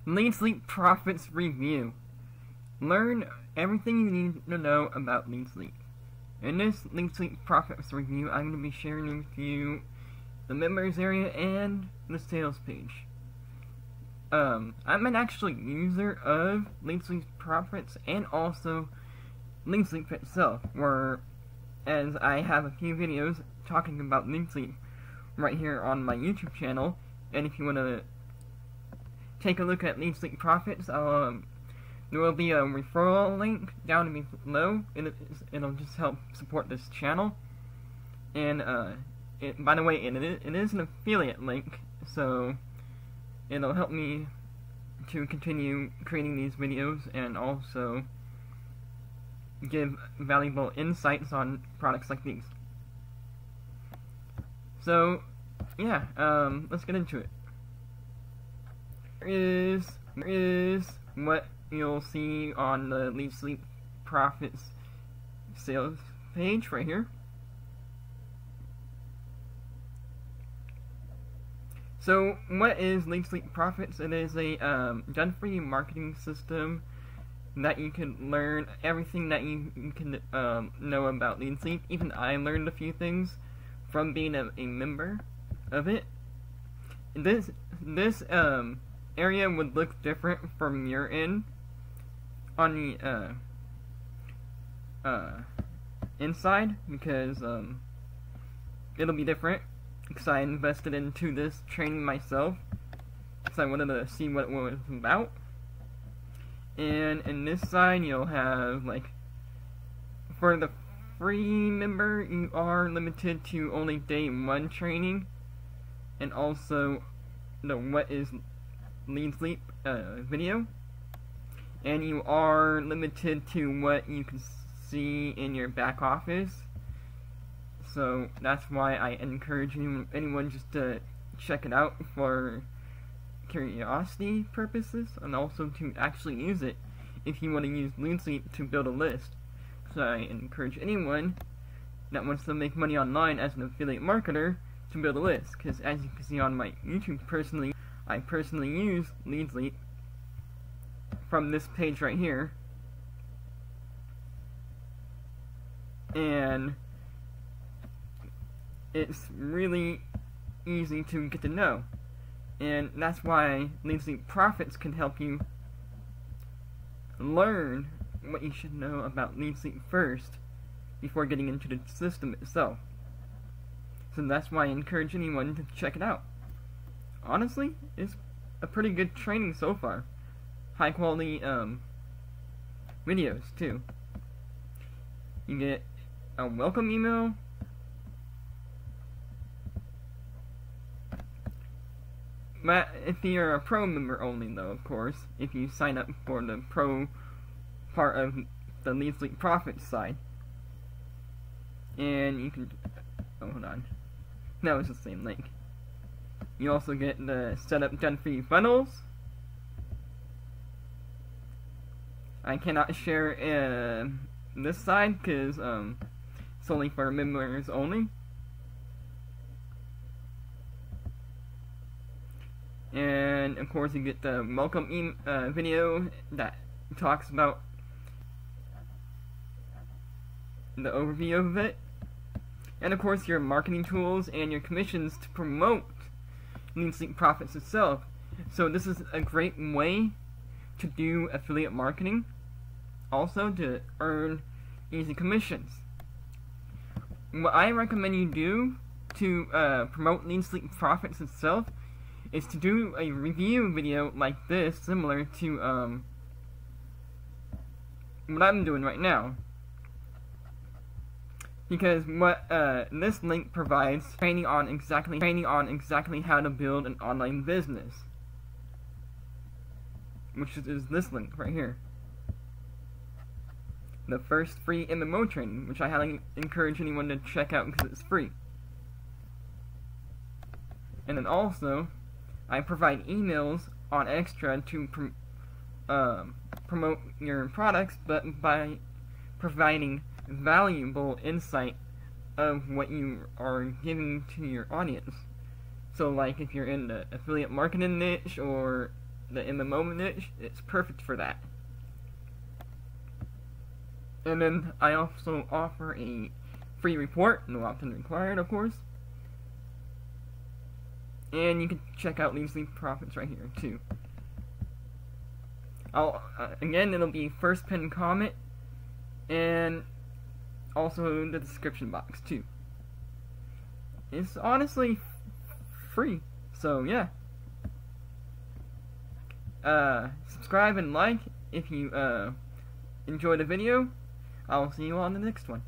Leadsleap Profits Review. Learn everything you need to know about Leadsleap. In this Leadsleap Profits Review, I'm going to be sharing with you the members area and the sales page. I'm an actual user of Leadsleap Profits and also Leadsleap itself, as I have a few videos talking about Leadsleap right here on my YouTube channel, and if you want to take a look at Leadsleap Profits, there will be a referral link down below, and it'll just help support this channel. And by the way, it is an affiliate link, so it'll help me to continue creating these videos and also give valuable insights on products like these. So yeah, let's get into it. Here is what you'll see on the Leadsleap Profits sales page right here. So what is Leadsleap Profits? It is a done-for-you marketing system that you can learn everything that you can know about Leadsleap. Even I learned a few things from being a member of it. This area would look different from your end on the inside, because it'll be different, because I invested into this training myself, because I wanted to see what it was about. And in this side you'll have, like, for the free member, you are limited to only day 1 training, and also the what is Leadsleap video, and you are limited to what you can see in your back office. So that's why I encourage anyone just to check it out for curiosity purposes, and also to actually use it if you want to use Leadsleap to build a list. So I encourage anyone that wants to make money online as an affiliate marketer to build a list, because as you can see on my YouTube, I personally use Leadsleap from this page right here, and it's really easy to get to know, and that's why Leadsleap Profits can help you learn what you should know about Leadsleap first before getting into the system itself. So that's why I encourage anyone to check it out. Honestly, it's a pretty good training so far. High quality videos too. You get a welcome email, but if you're a pro member only though, of course, if you sign up for the pro part of the Leadsleap Profits side. And you can, oh, hold on, that was the same link. You also get the setup done for you funnels. I cannot share this side because it's only for members only. And of course you get the welcome video that talks about the overview of it, and of course your marketing tools and your commissions to promote Leadsleap Profits itself. So this is a great way to do affiliate marketing, also to earn easy commissions. What I recommend you do to promote Leadsleap Profits itself is to do a review video like this, similar to what I'm doing right now. Because what this link provides training on exactly how to build an online business, which is this link right here, the first free MMO training, which I highly encourage anyone to check out because it's free. And then also I provide emails on extra to promote your products, but by providing valuable insight of what you are giving to your audience. So like if you're in the affiliate marketing niche, or the in the moment niche, it's perfect for that. And then I also offer a free report, no opt-in required, of course. And you can check out Leadsleap Profits right here too. Again, it'll be first pinned comment, and also in the description box too. It's honestly free, so yeah. Subscribe and like if you enjoyed the video. I'll see you on the next one.